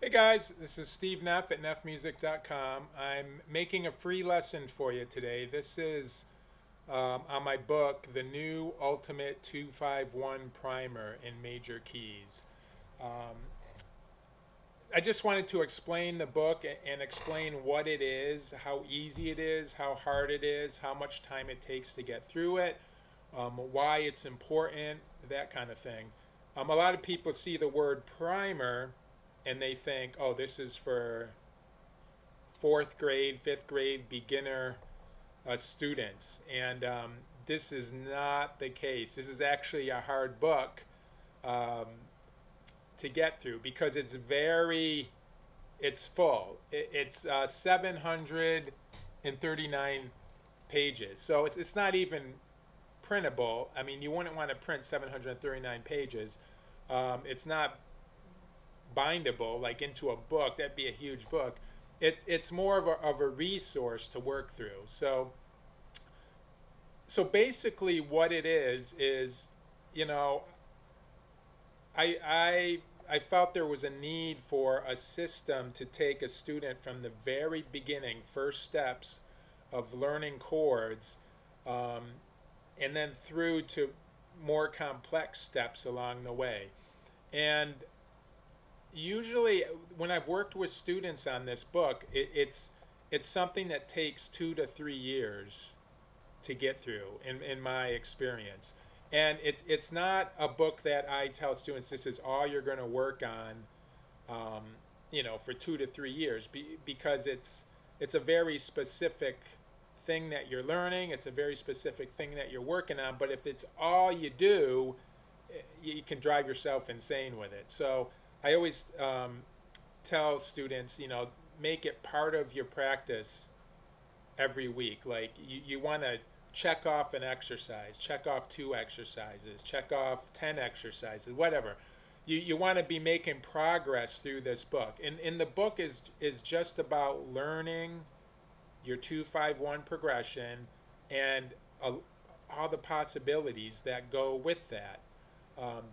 Hey guys, this is Steve Neff at neffmusic.com. I'm making a free lesson for you today. This is on my book, The New Ultimate 251 Primer in Major Keys. Um, I just wanted to explain the book and explain what it is, how easy it is, how hard it is, how much time it takes to get through it, why it's important, that kind of thing. A lot of people see the word primer and they think, oh, this is for fourth grade, fifth grade beginner students. And this is not the case. This is actually a hard book um, to get through because it's full. It's 739 pages. So it's not even printable. I mean, you wouldn't want to print 739 pages. It's not bindable like into a book. That'd be a huge book. It's more of a resource to work through. So basically what it is, you know, I felt there was a need for a system to take a student from the very beginning, first steps of learning chords, and then through to more complex steps along the way. And usually when I've worked with students on this book, it's something that takes 2 to 3 years to get through in my experience. And it's not a book that I tell students this is all you're going to work on, you know, for 2 to 3 years, because it's a very specific thing that you're learning. It's a very specific thing that you're working on. But if it's all you do, you can drive yourself insane with it. So I always tell students, you know, make it part of your practice every week. Like you want to check off an exercise, check off 2 exercises, check off 10 exercises, whatever. You want to be making progress through this book. And the book is just about learning your 2-5-1 progression and all the possibilities that go with that.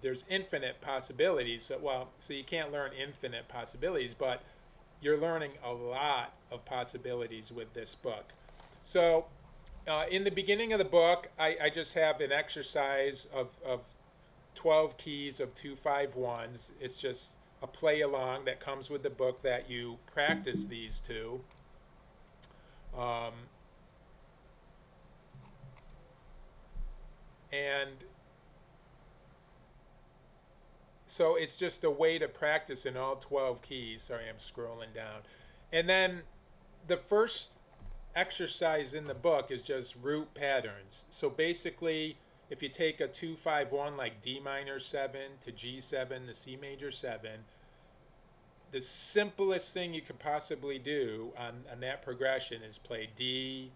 There's infinite possibilities. So you can't learn infinite possibilities, but you're learning a lot of possibilities with this book. So in the beginning of the book, I just have an exercise of 12 keys of 2-5-1s. It's just a play along that comes with the book that you practice these two. And so it's just a way to practice in all 12 keys. Sorry, I'm scrolling down. And then the first exercise in the book is just root patterns. So basically, if you take a 2-5-1 like D minor 7 to G7 to C major 7, the simplest thing you could possibly do on that progression is play D,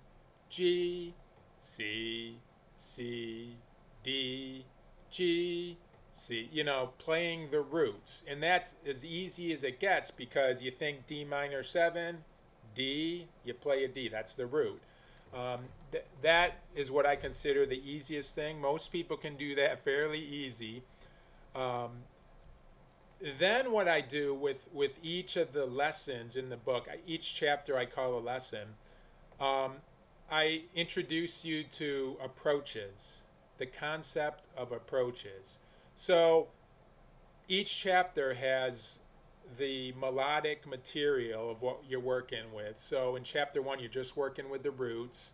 G, C, C, D, G, C, you know, playing the roots. And that's as easy as it gets because you think D minor 7, D, you play a D. That's the root. That is what I consider the easiest thing. Most people can do that fairly easy. Then what I do with each of the lessons in the book, each chapter I call a lesson, I introduce you to approaches, the concept of approaches. So each chapter has the melodic material of what you're working with. So in chapter 1, you're just working with the roots.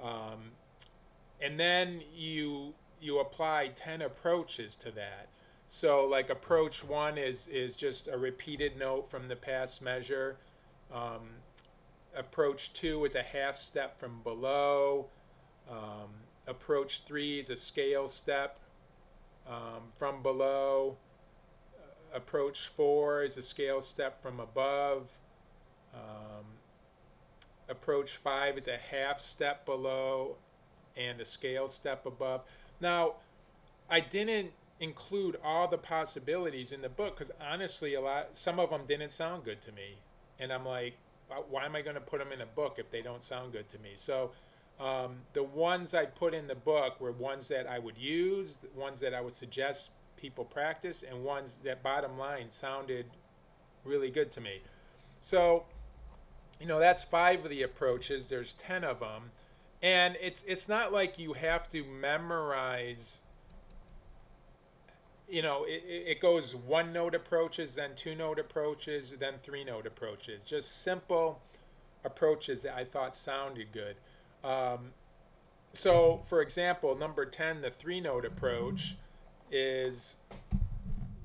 And then you apply 10 approaches to that. So like approach 1 is just a repeated note from the past measure. Approach 2 is a half step from below. Approach 3 is a scale step from below. Approach 4 is a scale step from above. Approach 5 is a half step below and a scale step above. Now, I didn't include all the possibilities in the book because honestly, some of them didn't sound good to me. And I'm like, why am I going to put them in a book if they don't sound good to me? So the ones I put in the book were ones that I would use, ones that I would suggest people practice, and ones that bottom line sounded really good to me. So, you know, that's 5 of the approaches. There's 10 of them. And it's not like you have to memorize, you know, it goes 1-note approaches, then 2-note approaches, then 3-note approaches. Just simple approaches that I thought sounded good. So, for example, number 10, the 3-note approach is,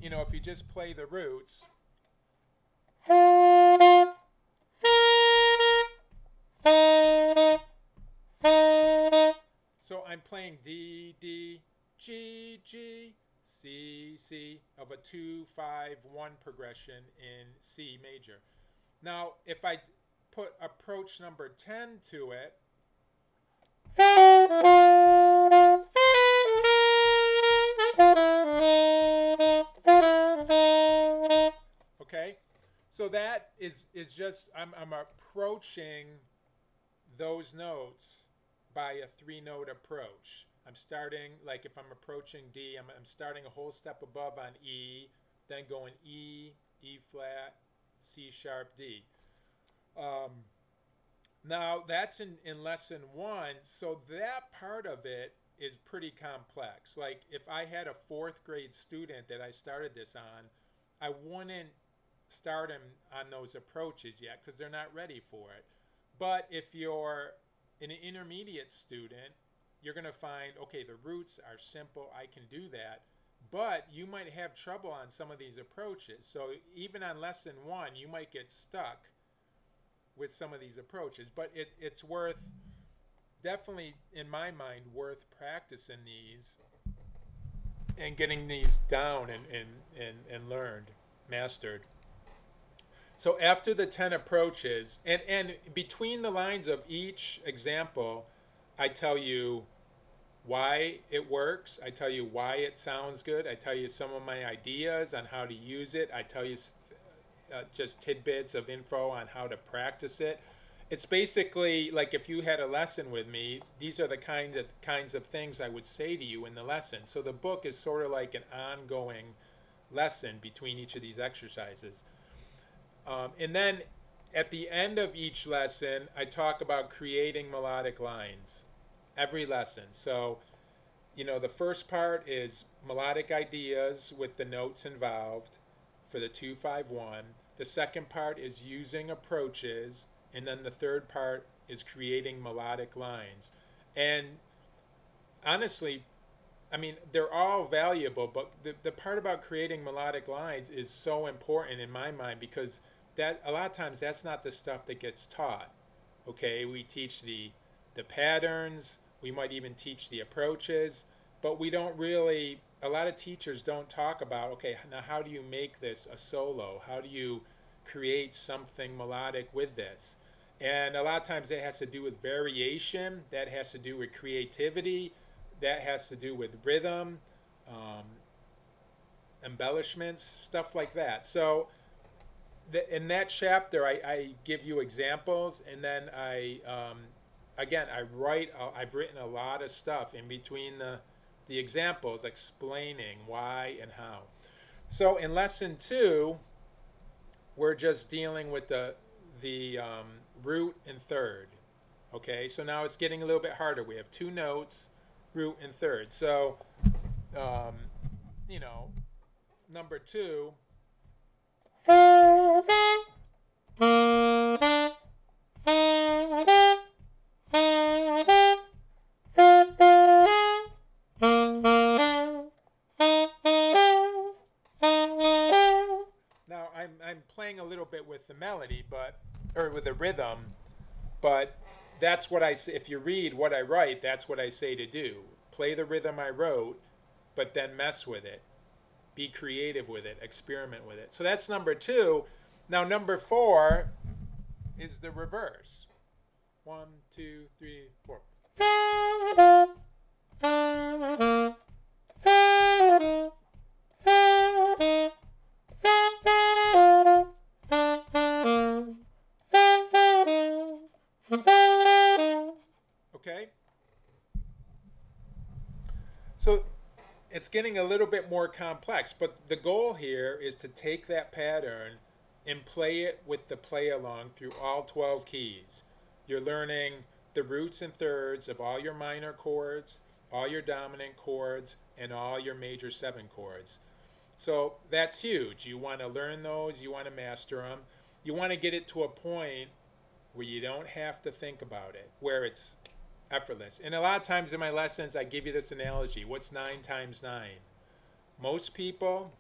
you know, if you just play the roots. So I'm playing D, D, G, G, C, C of a 2, 5, 1 progression in C major. Now, if I put approach number 10 to it, okay, so that is just I'm approaching those notes by a 3-note approach. I'm starting, like if I'm approaching D, I'm starting a whole step above on E, then going E, E flat, C sharp, D. Now that's in lesson 1, so that part of it is pretty complex. Like if I had a 4th grade student that I started this on, I wouldn't start him on those approaches yet because they're not ready for it. But if you're an intermediate student, you're going to find, okay, the roots are simple, I can do that. But you might have trouble on some of these approaches. So even on lesson 1, you might get stuck with some of these approaches. But it's worth, definitely in my mind, worth practicing these and getting these down and learned, mastered. So after the 10 approaches, and between the lines of each example, I tell you why it works. I tell you why it sounds good. I tell you some of my ideas on how to use it. I tell you just tidbits of info on how to practice it. It's basically like if you had a lesson with me, these are the kinds of things I would say to you in the lesson. So the book is sort of like an ongoing lesson between each of these exercises. And then at the end of each lesson, I talk about creating melodic lines. Every lesson. So, you know, the first part is melodic ideas with the notes involved for the 2-5-1. The second part is using approaches. And then the third part is creating melodic lines. And honestly, I mean, they're all valuable, but the part about creating melodic lines is so important in my mind because that a lot of times that's not the stuff that gets taught. Okay, we teach the patterns, we might even teach the approaches, but we don't really, a lot of teachers don't talk about, okay, now how do you make this a solo? How do you create something melodic with this? And a lot of times that has to do with variation, that has to do with creativity, that has to do with rhythm, embellishments, stuff like that. So in that chapter, I give you examples, and then again, I've written a lot of stuff in between the examples explaining why and how. So in lesson 2, we're just dealing with the root and third. Okay, so now it's getting a little bit harder. We have 2 notes, root and third. So, you know, number 2. Now I'm playing a little bit with the melody, or with the rhythm, but that's what I say. If you read what I write, that's what I say to do. Play the rhythm I wrote, but then mess with it. Be creative with it. Experiment with it. So that's number 2. Now number 4 is the reverse. 1, 2, 3, 4. Okay? So it's getting a little bit more complex, but the goal here is to take that pattern and play it with the play along through all 12 keys. You're learning the roots and thirds of all your minor chords, all your dominant chords, and all your major 7 chords. So that's huge. You want to learn those, you want to master them. You want to get it to a point where you don't have to think about it, where it's effortless. And a lot of times in my lessons, I give you this analogy. What's 9 times 9? Most people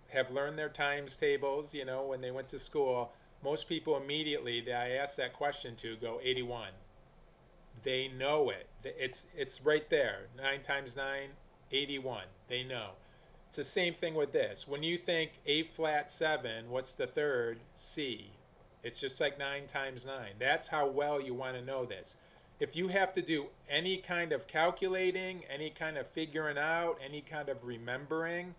have learned their times tables, you know, when they went to school. Most people immediately that I ask that question to go 81. They know it. It's right there. 9 times 9, 81. They know. It's the same thing with this. When you think A flat 7, what's the third? C. It's just like 9 times 9. That's how well you want to know this. If you have to do any kind of calculating, any kind of figuring out, any kind of remembering,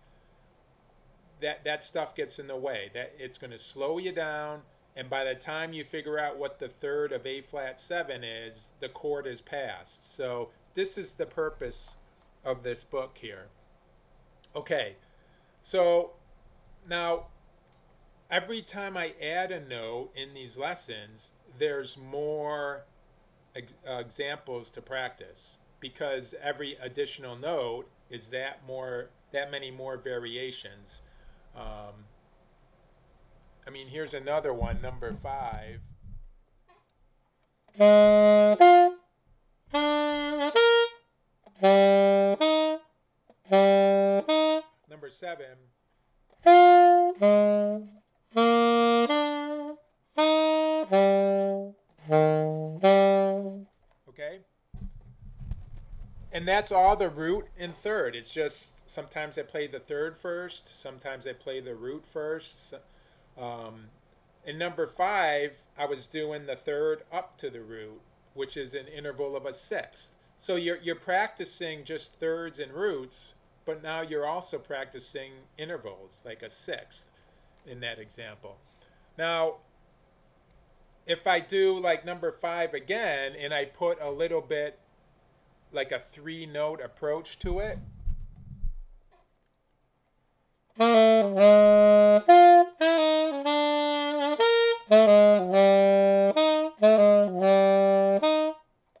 that stuff gets in the way. That it's going to slow you down, and by the time you figure out what the third of A flat 7 is, the chord is passed. So this is the purpose of this book here. Okay, so now every time I add a note in these lessons, there's more examples to practice, because every additional note is that many more variations. I mean, here's another one, number 5. Number 7. Okay? And that's all the root and third. It's just sometimes I play the third first, sometimes I play the root first. In number 5, I was doing the third up to the root, which is an interval of a sixth. So you're practicing just thirds and roots, but now you're also practicing intervals, like a sixth in that example. Now, if I do like number 5 again, and I put a little bit like a 3-note approach to it,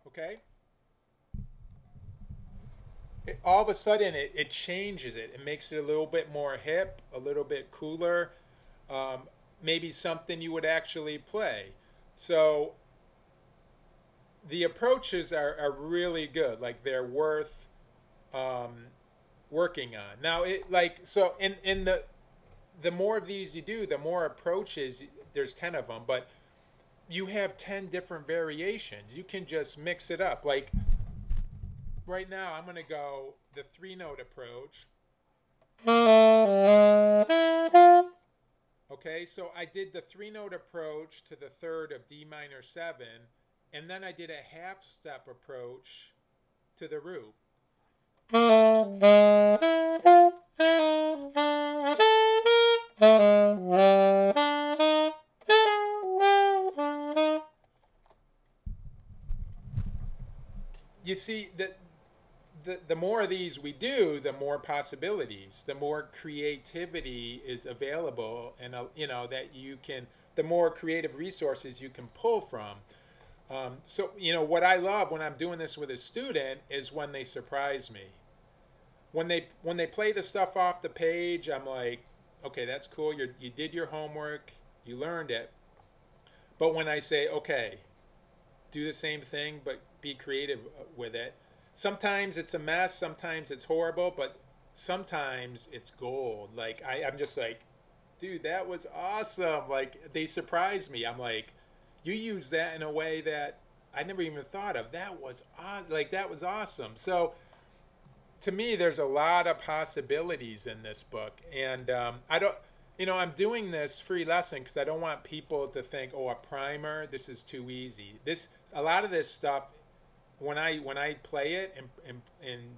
okay? All of a sudden it changes it. It makes it a little bit more hip, a little bit cooler, maybe something you would actually play. So the approaches are really good. Like, they're worth working on. Now, so in the more of these you do, the more approaches. There's 10 of them, but you have 10 different variations. You can just mix it up. Like right now, I'm going to go the 3-note approach. Okay, so I did the 3-note approach to the third of D minor 7, and then I did a half-step approach to the root. You see, the more of these we do, the more possibilities, the more creativity is available, and you know, that you can, the more creative resources you can pull from. So, you know, what I love when I'm doing this with a student is when they surprise me. When they play the stuff off the page, I'm like, okay, that's cool. You did your homework, you learned it. But when I say, okay, do the same thing, but be creative with it. Sometimes it's a mess, sometimes it's horrible, but sometimes it's gold. Like, I'm just like, dude, that was awesome. Like, they surprised me. I'm like, you used that in a way that I never even thought of. That was awesome. So to me, there's a lot of possibilities in this book. And I'm doing this free lesson because I don't want people to think, oh, a primer, this is too easy. A lot of this stuff, when I play it and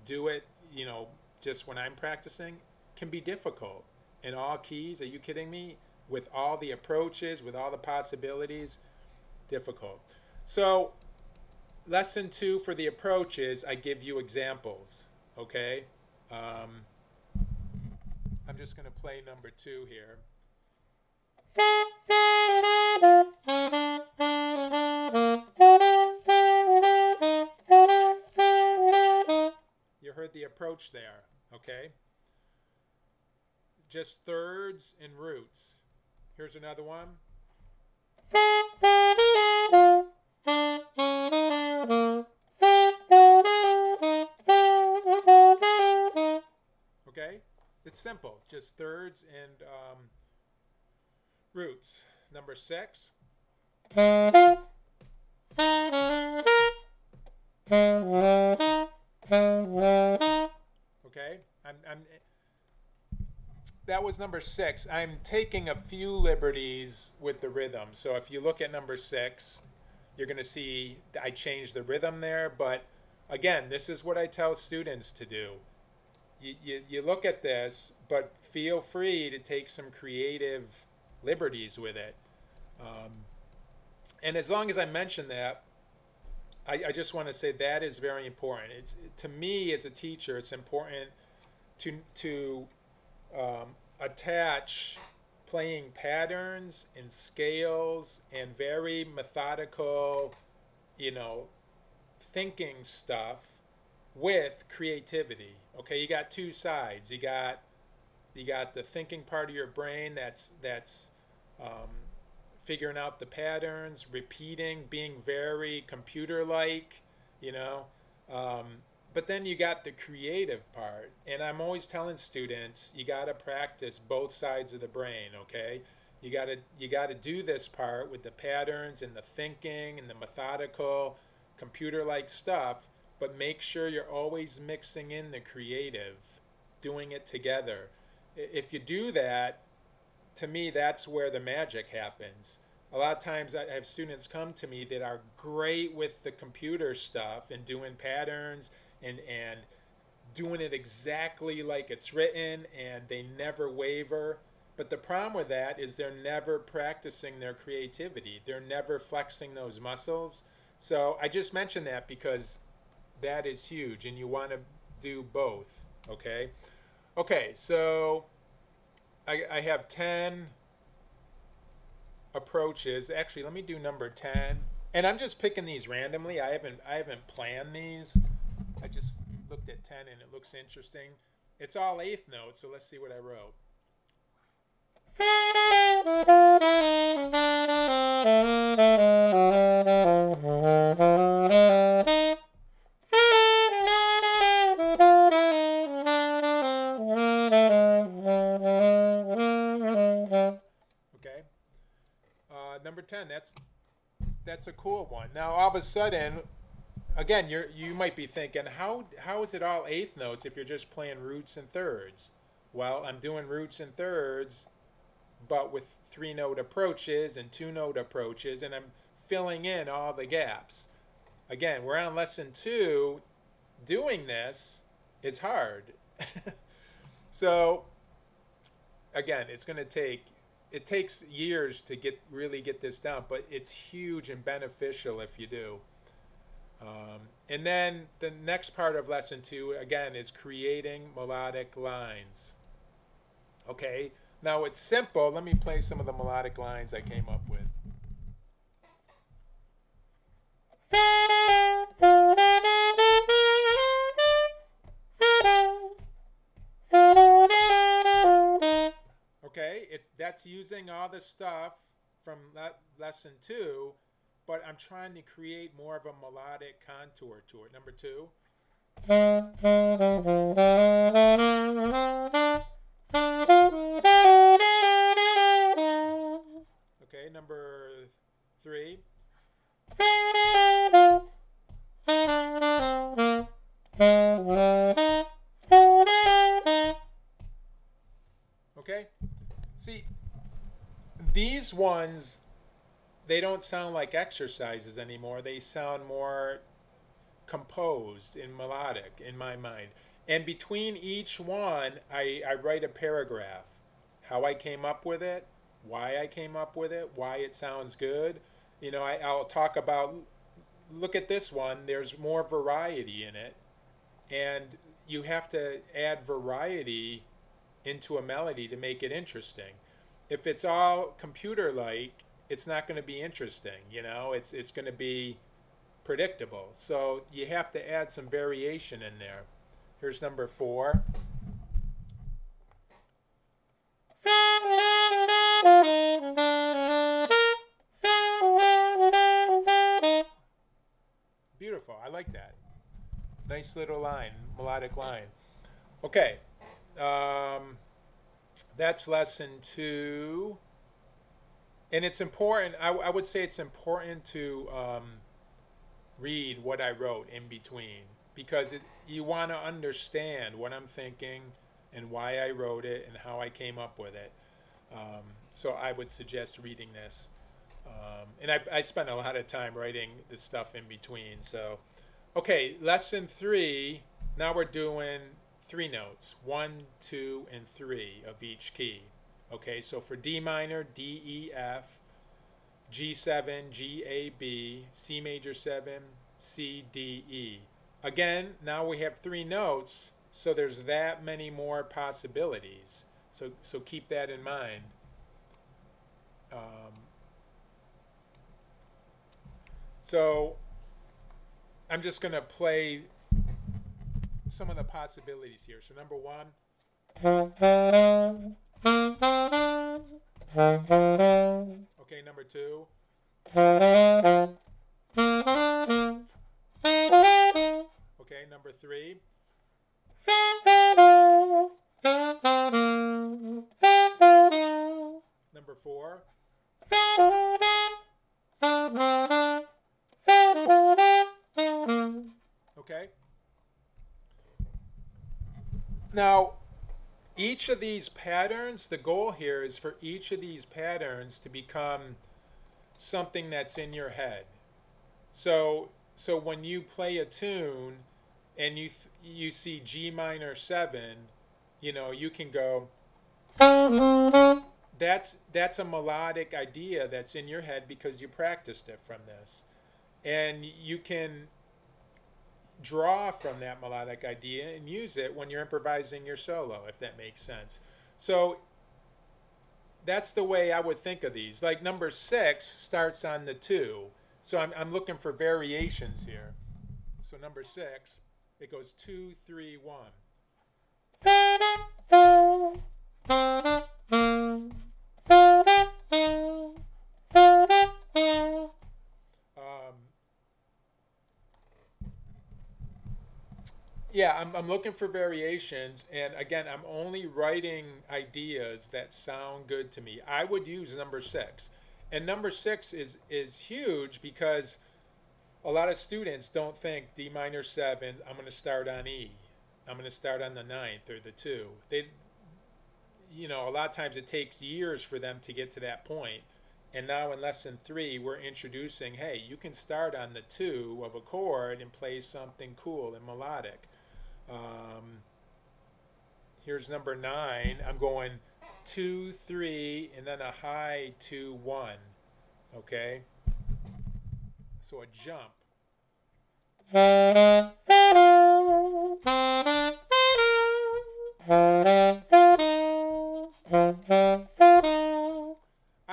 do it, you know, just when I'm practicing, can be difficult. In all keys, are you kidding me? With all the approaches, with all the possibilities, difficult. So lesson 2 for the approaches, I give you examples, okay? I'm just going to play number 2 here. approach there, okay? Just thirds and roots. Here's another one. Okay? It's simple. Just thirds and roots. Number 6. Okay? That was number 6. I'm taking a few liberties with the rhythm. So if you look at number 6, you're going to see I changed the rhythm there. But again, this is what I tell students to do. You look at this, but feel free to take some creative liberties with it. And as long as I mention that, I just want to say that is very important. It's, to me as a teacher, it's important to attach playing patterns and scales and very methodical, thinking stuff with creativity. Okay, you got two sides. You got the thinking part of your brain that's figuring out the patterns, repeating, being very computer-like, but then you got the creative part. And I'm always telling students, you got to practice both sides of the brain, okay? You got to do this part with the patterns and the thinking and the methodical, computer-like stuff, but make sure you're always mixing in the creative, doing it together. If you do that, to me, that's where the magic happens. A lot of times I have students come to me that are great with the computer stuff and doing patterns and doing it exactly like it's written, and they never waver. But the problem with that is they're never practicing their creativity. They're never flexing those muscles. So I just mentioned that because that is huge, and you want to do both, okay? Okay, so I have 10 approaches. Actually, let me do number 10. And I'm just picking these randomly. I haven't planned these. I just looked at 10 and it looks interesting. It's all eighth notes, so let's see what I wrote. Okay. Number 10, that's a cool one. Now all of a sudden, again, you might be thinking, how is it all eighth notes if you're just playing roots and thirds? Well, I'm doing roots and thirds, but with 3-note approaches and 2-note approaches, and I'm filling in all the gaps. Again, we're on lesson 2. Doing this is hard. So, again, it takes years to really get this down, but it's huge and beneficial if you do. And then the next part of lesson 2, again, is creating melodic lines. Okay, now it's simple. Let me play some of the melodic lines I came up with. Okay, that's using all the stuff from lesson 2, but I'm trying to create more of a melodic contour to it. Number 2. Okay, number 3. Okay, see, these ones, they don't sound like exercises anymore. They sound more composed and melodic in my mind. And between each one, I write a paragraph. How I came up with it, why I came up with it, why it sounds good. I'll talk about, look at this one, there's more variety in it. And you have to add variety into a melody to make it interesting. If it's all computer-like, it's not going to be interesting, it's going to be predictable. So you have to add some variation in there. Here's number 4. Beautiful. I like that. Nice little line, melodic line. Okay. That's lesson 2. And it's important, I would say it's important to read what I wrote in between, because you want to understand what I'm thinking and why I wrote it and how I came up with it. So I would suggest reading this. And I spent a lot of time writing this stuff in between. So, okay, lesson 3. Now we're doing 3 notes, 1, 2, and 3 of each key. Okay, so for D minor, D, E, F, G7, G, A, B, C major 7, C, D, E. Again, now we have 3 notes, so there's that many more possibilities. So keep that in mind. So I'm just going to play some of the possibilities here. So number 1. Okay, number 2. Okay, number 3. Number 4. Okay. Now, each of these patterns, the goal here is for each of these patterns to become something that's in your head. So when you play a tune and you see G minor 7, you know, you can go, that's a melodic idea that's in your head because you practiced it from this. And you can draw from that melodic idea and use it when you're improvising your solo, if that makes sense. So that's the way I would think of these. Like number 6 starts on the 2. So I'm looking for variations here. So number 6, it goes 2, 3, 1. Yeah, I'm looking for variations, and again, I'm only writing ideas that sound good to me. I would use number 6. And number 6 is huge because a lot of students don't think D minor 7, I'm going to start on E. I'm going to start on the 9th or the 2. You know, a lot of times it takes years for them to get to that point. And now in lesson 3, we're introducing, hey, you can start on the 2 of a chord and play something cool and melodic. Here's number 9. I'm going 2, 3, and then a high 2, 1. Okay? So a jump. I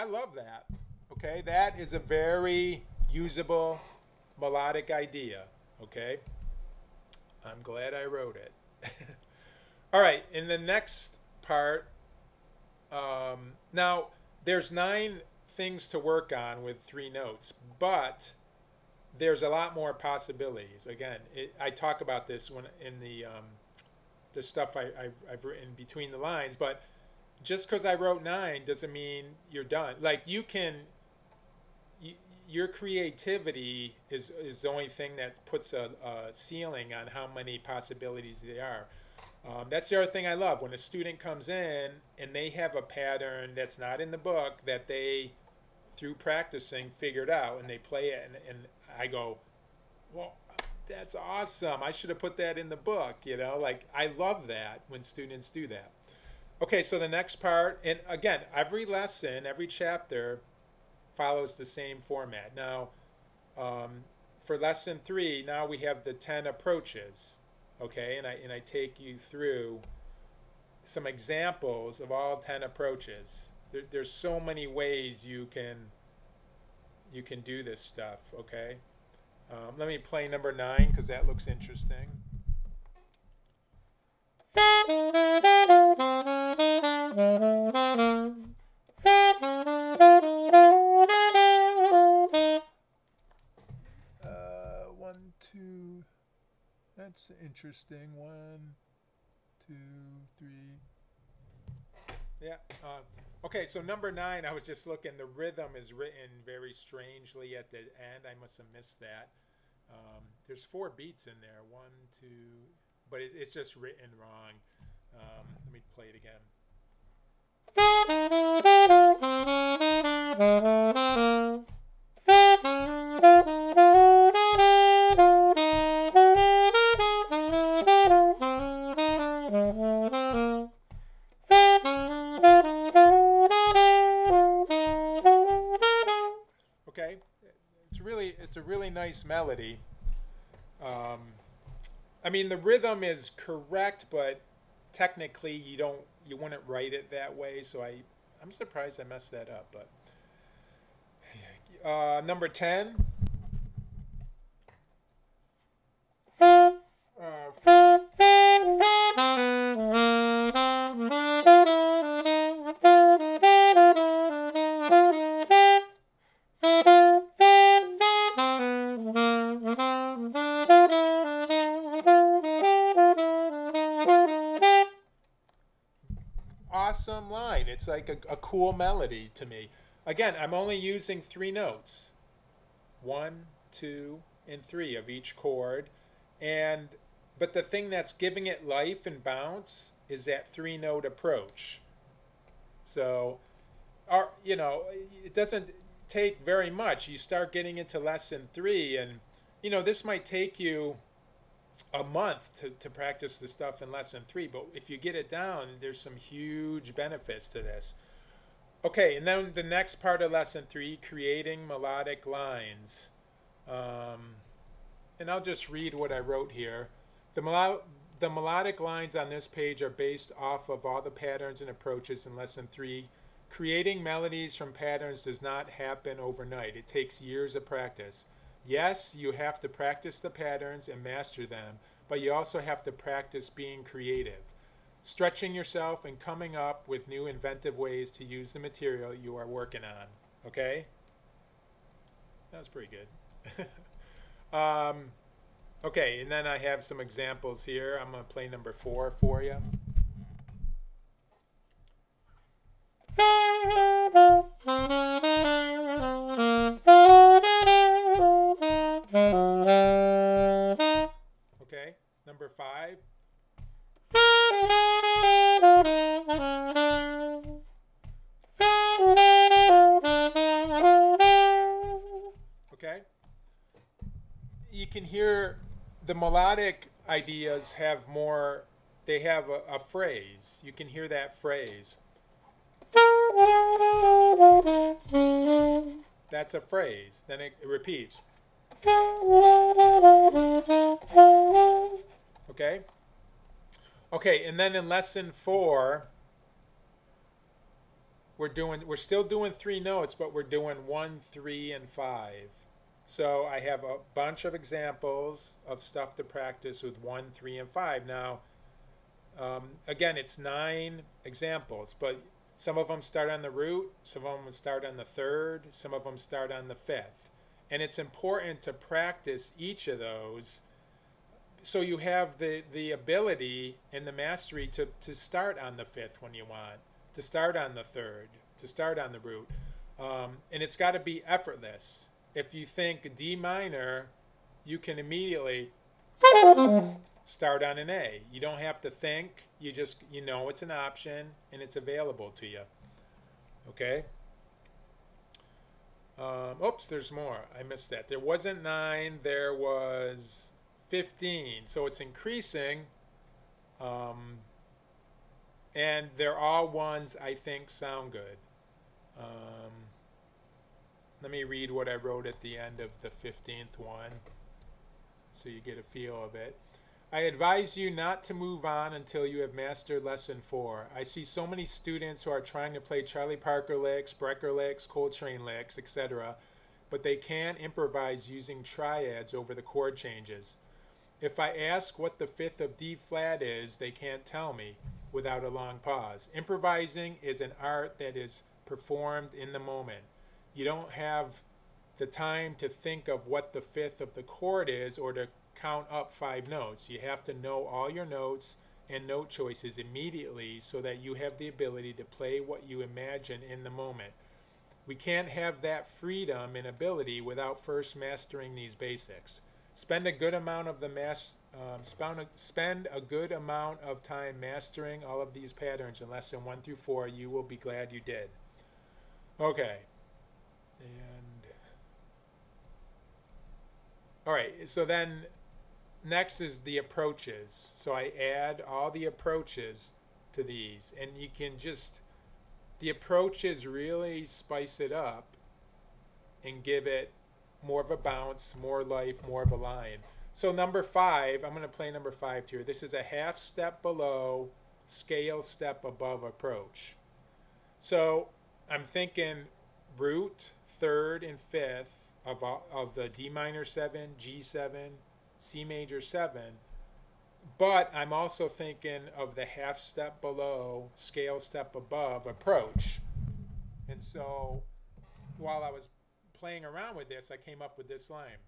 love that. Okay? That is a very usable melodic idea. Okay? I'm glad I wrote it. All right, in the next part, now there's 9 things to work on with 3 notes, but there's a lot more possibilities. Again, I talk about this when in the stuff I've written between the lines, but just because I wrote 9 doesn't mean you're done. Like your creativity is the only thing that puts a ceiling on how many possibilities there are. That's the other thing I love. When a student comes in and they have a pattern that's not in the book that they, through practicing, figured out, and they play it, and I go, well, that's awesome. I should have put that in the book, you know? Like, I love that when students do that. Okay, so the next part, and again, every lesson, every chapter follows the same format. Now, for lesson 3, now we have the 10 approaches, okay? And I take you through some examples of all 10 approaches. There's so many ways you can do this stuff, okay? Let me play number 9 because that looks interesting. One, two. That's interesting. One, two, three. Yeah. Okay, so number 9, I was just looking. The rhythm is written very strangely at the end. I must have missed that. There's 4 beats in there. 1, 2, but it's just written wrong. Let me play it again. Okay, it's a really nice melody. I mean, the rhythm is correct, but technically you wouldn't write it that way. So I'm surprised I messed that up. But number 10. Awesome line. It's like a cool melody to me. Again, I'm only using 3 notes. 1, 2, and 3 of each chord. But the thing that's giving it life and bounce is that 3-note approach. So, it doesn't take very much. You start getting into lesson 3, and this might take you a month to practice the stuff in lesson 3, but if you get it down, there's some huge benefits to this. Okay, and then the next part of lesson 3, creating melodic lines. And I'll just read what I wrote here. The melodic lines on this page are based off of all the patterns and approaches in lesson 3. Creating melodies from patterns does not happen overnight. It takes years of practice. Yes, you have to practice the patterns and master them, but you also have to practice being creative, stretching yourself and coming up with new inventive ways to use the material you are working on. Okay? That's pretty good. Okay, and then I have some examples here. I'm going to play number 4 for you. Okay, number 5. Okay, you can hear the melodic ideas have more, they have a phrase. You can hear that phrase. That's a phrase. Then it repeats. Okay? Okay, and then in lesson 4, we're still doing 3 notes, but we're doing 1, 3, and 5. So I have a bunch of examples of stuff to practice with 1, 3, and 5. Now, again, it's 9 examples, but some of them start on the root, some of them start on the 3rd, some of them start on the 5th. And it's important to practice each of those so you have the ability and the mastery to start on the 5th when you want, to start on the 3rd, to start on the root. And it's got to be effortless. If you think D minor, you can immediately start on an A. You don't have to think. You just, it's an option and it's available to you. Okay? Oops, there's more. I missed that. There wasn't 9. There was 15. So it's increasing. And they're all ones I think sound good. Let me read what I wrote at the end of the 15th one so you get a feel of it. I advise you not to move on until you have mastered lesson 4. I see so many students who are trying to play Charlie Parker licks, Brecker licks, Coltrane licks, etc., but they can't improvise using triads over the chord changes. If I ask what the fifth of D flat is, they can't tell me without a long pause. Improvising is an art that is performed in the moment. You don't have the time to think of what the fifth of the chord is or to count up 5 notes. You have to know all your notes and note choices immediately so that you have the ability to play what you imagine in the moment. We can't have that freedom and ability without first mastering these basics. Spend a good amount of time mastering all of these patterns in lesson 1 through 4. You will be glad you did. Okay. And all right, so then next is the approaches. So I add all the approaches to these, and you can just, the approaches really spice it up and give it more of a bounce, more life, more of a line. So number 5, I'm going to play number 5 here. This is a half step below, scale step above approach. So I'm thinking root, 3rd, and 5th of the D minor 7, G7, C major 7, but I'm also thinking of the half step below, scale step above approach. And so while I was playing around with this, I came up with this line.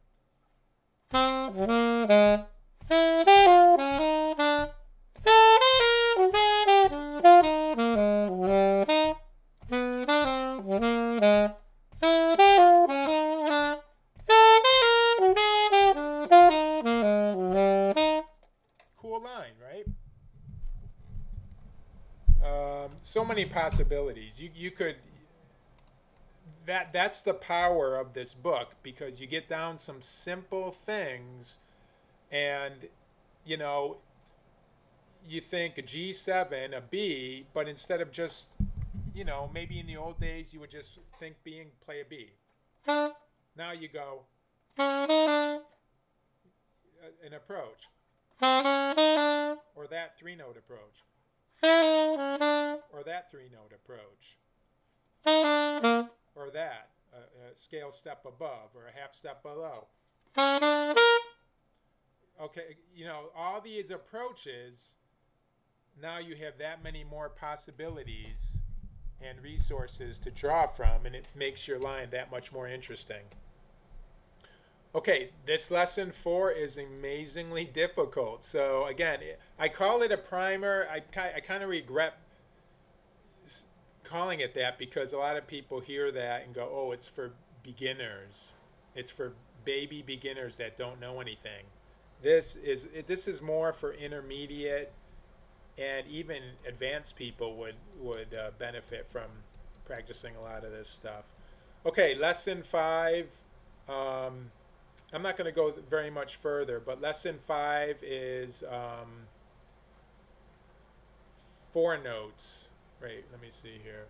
Cool line, right? So many possibilities. You could, that's the power of this book, because you get down some simple things and you know, you think a G7, a B, but instead of just, you know, maybe in the old days you would just think B and play a B. Now you go an approach, or that 3-note approach, or that 3-note approach, or that a scale step above or a half step below. Okay, you know, all these approaches, now you have that many more possibilities and resources to draw from, and it makes your line that much more interesting. Okay, this lesson 4 is amazingly difficult. So again, I call it a primer. I kind of regret calling it that, because a lot of people hear that and go, oh, it's for beginners. It's for baby beginners that don't know anything. This is more for intermediate and even advanced people would benefit from practicing a lot of this stuff. Okay, lesson 5. I'm not going to go very much further, but lesson 5 is 4 notes. Right, let me see here.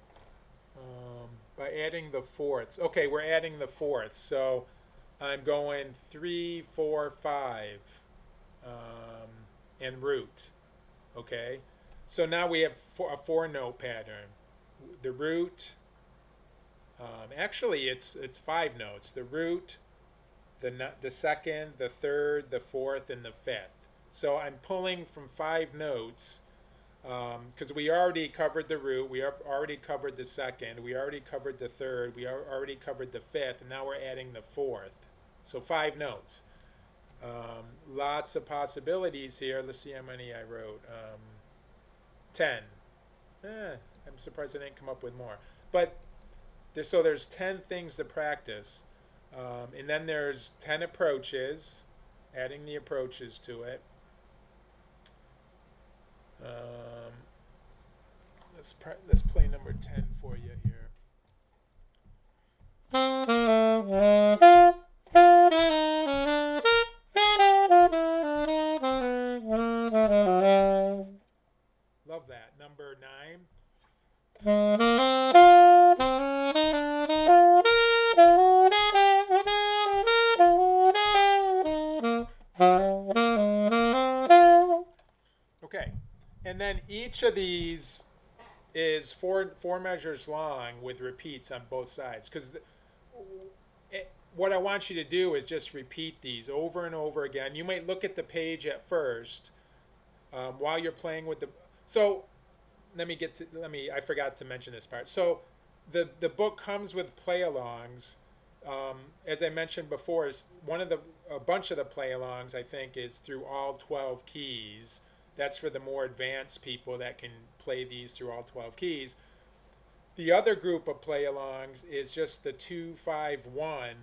By adding the fourths. Okay, we're adding the fourths. So I'm going 3, 4, 5, and root. Okay, so now we have a 4-note pattern. The root, actually it's 5 notes. The root, the second, the third, the fourth, and the 5th. So I'm pulling from 5 notes, because we already covered the root, we have already covered the second, we already covered the third, we already covered the 5th, and now we're adding the 4th. So 5 notes. Lots of possibilities here. Let's see how many I wrote. 10. I'm surprised I didn't come up with more. But there's 10 things to practice. And then there's 10 approaches, adding the approaches to it. Let's play number 10 for you here. Love that. Number 9. Okay, and then each of these is four measures long with repeats on both sides, because what I want you to do is just repeat these over and over again. You might look at the page at first while you're playing with the. So I forgot to mention this part. So the book comes with play-alongs. As I mentioned before, is a bunch of the play-alongs I think is through all 12 keys. That's for the more advanced people that can play these through all 12 keys. The other group of play-alongs is just the 2, 5, 1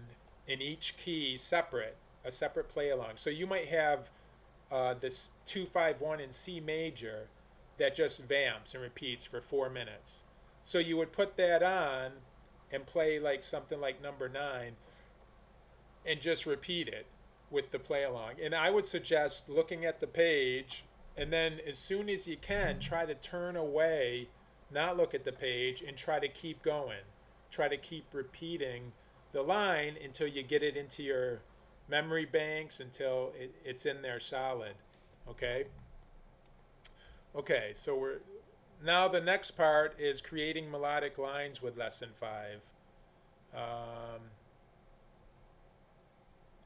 in each key separate, a separate play-along. So you might have this 2, 5, 1 in C major that just vamps and repeats for 4 minutes. So you would put that on and play like something like number 9 and just repeat it with the play-along. And I would suggest looking at the page, and then as soon as you can, try to turn away, not look at the page, and try to keep going. Try to keep repeating the line until you get it into your memory banks, until it's in there solid. Okay? Okay, so now the next part is creating melodic lines with lesson 5.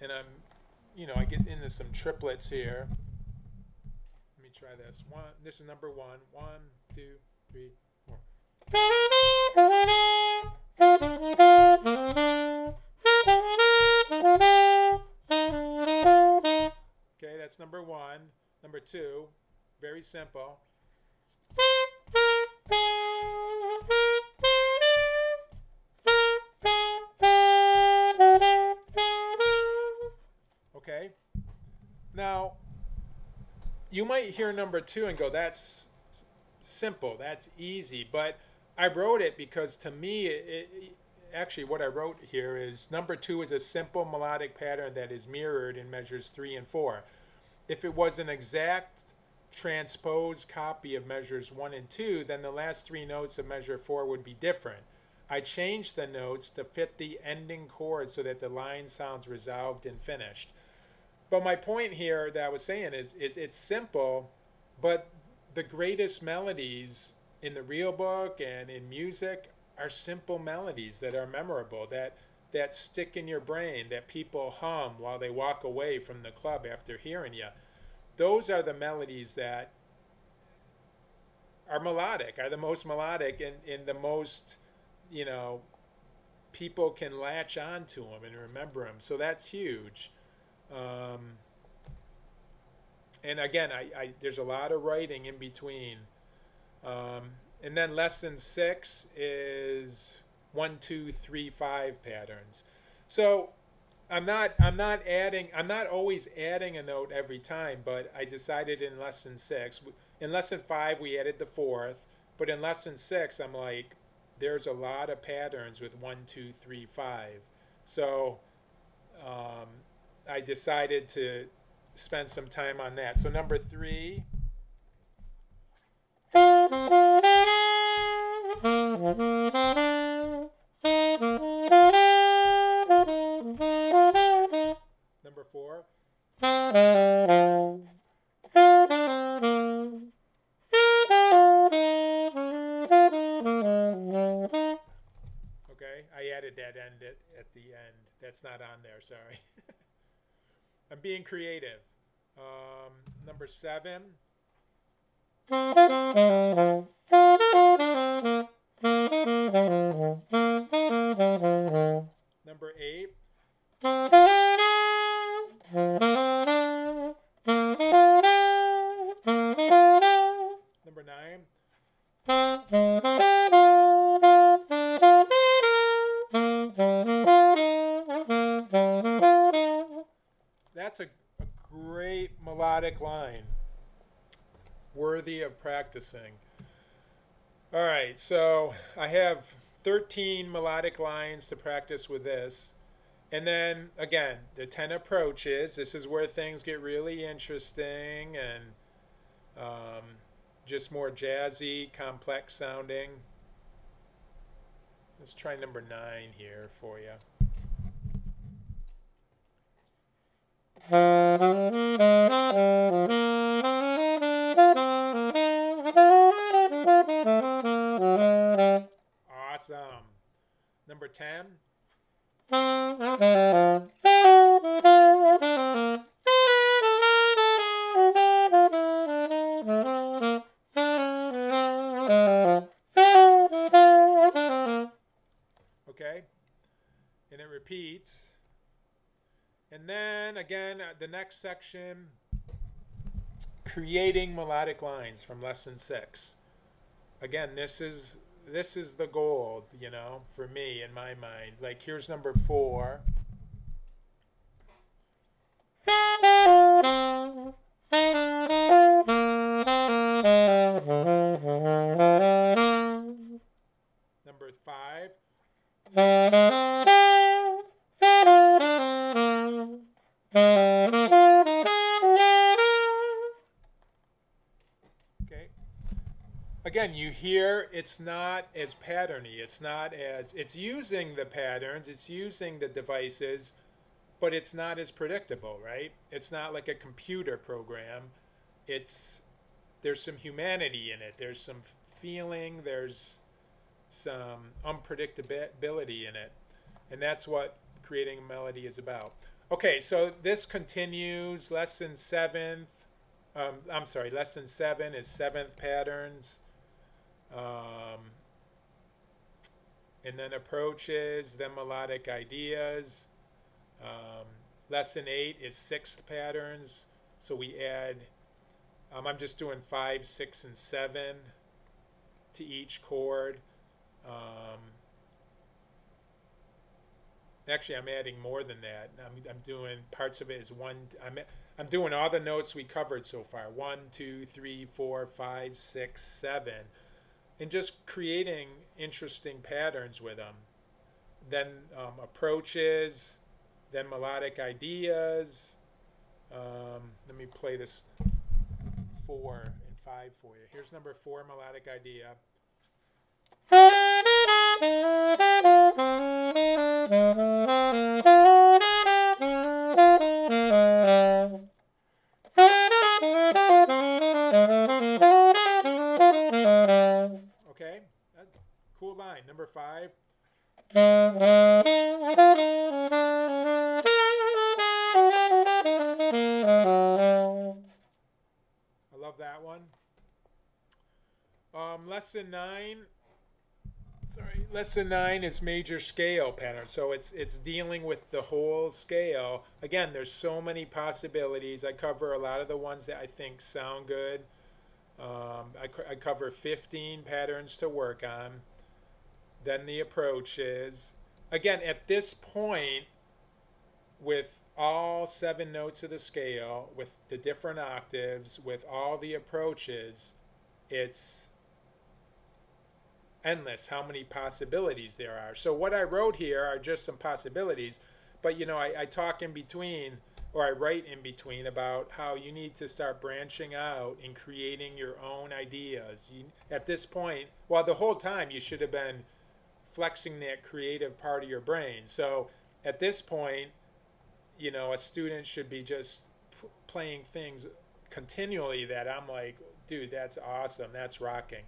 And I get into some triplets here. Let me try this. This is number 1. 1, 2, 3, 4. Okay, that's number 1. Number 2, very simple. Okay, now you might hear number 2 and go, that's simple, that's easy, but I wrote it because to me, actually what I wrote here is number 2 is a simple melodic pattern that is mirrored in measures 3 and 4. If it was an exact transposed copy of measures 1 and 2, then the last 3 notes of measure 4 would be different. I changed the notes to fit the ending chord so that the line sounds resolved and finished. But my point here that I was saying is it's simple, but the greatest melodies in the real book and in music are simple melodies that are memorable, that stick in your brain, that people hum while they walk away from the club after hearing you. Those are the melodies that are melodic, are the most melodic, and the most, people can latch on to them and remember them. So that's huge. And again, there's a lot of writing in between. And then lesson 6 is 1, 2, 3, 5 patterns. So I'm not always adding a note every time, but I decided in lesson 6. In lesson 5 we added the 4th, but in lesson 6 I'm like, there's a lot of patterns with 1, 2, 3, 5. So I decided to spend some time on that. So number 3. Number 4. Okay, I added that end at the end. That's not on there, sorry. I'm being creative. Number 7. Number 8. Number 9. That's a great melodic line, worthy of practicing. All right, so I have 13 melodic lines to practice with this. And then, again, the 10 approaches. This is where things get really interesting and just more jazzy, complex sounding. Let's try number 9 here for you. Awesome. Number 10. Okay, and it repeats. And then again, the next section, creating melodic lines from lesson 6. Again, this is the goal, you know, for me in my mind. Like here's number 4. Number 5. Okay. Again, you hear it's not as patterny. It's not as, it's using the patterns, it's using the devices, but it's not as predictable, right? It's not like a computer program. There's some humanity in it. There's some feeling. There's some unpredictability in it. And that's what creating a melody is about. Okay, so this continues. Lesson 7 is 7th patterns. And then approaches, then melodic ideas. Lesson 8 is 6th patterns. So we add, I'm just doing 5, 6, and 7 to each chord. Actually, I'm adding more than that. I'm doing parts of it as one. I'm doing all the notes we covered so far. 1, 2, 3, 4, 5, 6, 7. And just creating interesting patterns with them. Then approaches, then melodic ideas. Let me play this 4 and 5 for you. Here's number 4, melodic idea. Okay, cool line. Number 5. I love that one. Lesson 9. Lesson 9 is major scale pattern. So it's dealing with the whole scale. Again, there's so many possibilities. I cover a lot of the ones that I think sound good. I cover 15 patterns to work on. Then the approaches. Again, at this point, with all 7 notes of the scale, with the different octaves, with all the approaches, it's endless how many possibilities there are. So what I wrote here are just some possibilities, but you know, I talk in between, or I write in between about how you need to start branching out and creating your own ideas. At this point, well, the whole time you should have been flexing that creative part of your brain. So at this point, you know, a student should be just playing things continually that I'm like, dude, that's awesome, that's rocking.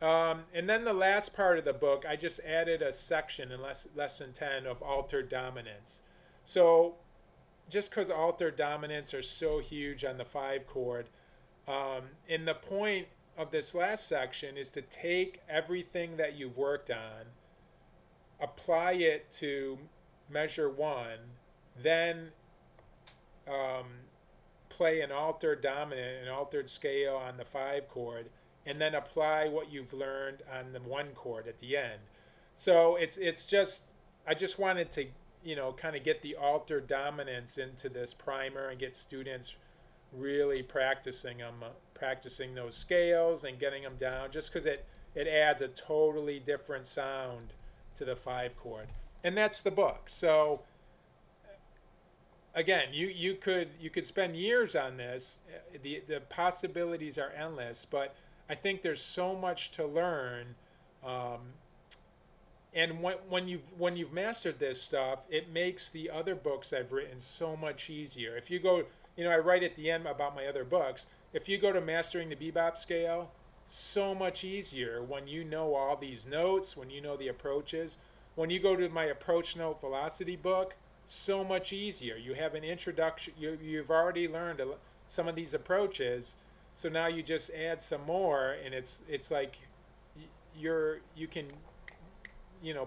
And then the last part of the book, I just added a section in lesson 10 of altered dominants. So just because altered dominants are so huge on the 5 chord, and the point of this last section is to take everything that you've worked on, apply it to measure 1, then play an altered dominant, an altered scale on the 5 chord, and then apply what you've learned on the 1 chord at the end. So it's just, I just wanted to, you know, kind of get the altered dominants into this primer and get students really practicing them, practicing those scales and getting them down, just because it adds a totally different sound to the 5 chord. And that's the book. So again, you could spend years on this. The possibilities are endless, but I think there's so much to learn. And when you've mastered this stuff, it makes the other books I've written so much easier. If you go, you know, I write at the end about my other books. If you go to Mastering the Bebop Scale, so much easier when you know all these notes, when you know the approaches. when you go to my approach note velocity book, so much easier. You have an introduction. You've already learned some of these approaches, so now you just add some more, and it's like you can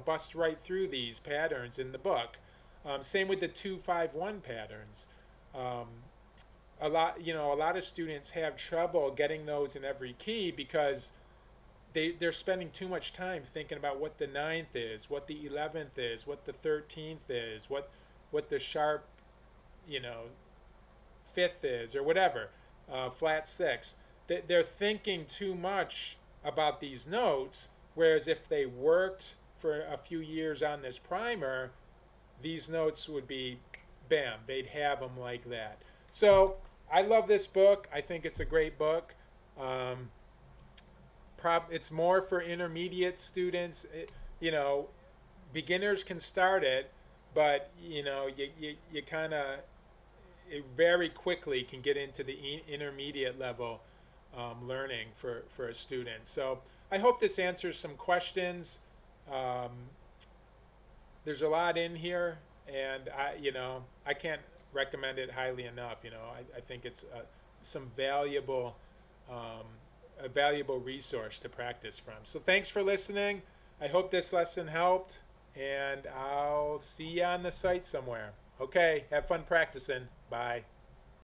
bust right through these patterns in the book. Same with the 2-5-1 patterns. A lot of students have trouble getting those in every key because they're spending too much time thinking about what the 9th is, what the 11th is, what the 13th is, what the sharp 5th is, or whatever, flat 6. They're thinking too much about these notes, whereas if they worked for a few years on this primer, these notes would be, bam, they'd have them like that. So I love this book. I think it's a great book. It's more for intermediate students. Beginners can start it, but you kind of very quickly can get into the intermediate level learning for a student. So I hope this answers some questions. There's a lot in here, and I can't recommend it highly enough. I think it's some valuable a valuable resource to practice from. So thanks for listening. I hope this lesson helped, and I'll see you on the site somewhere. Okay, have fun practicing. Bye.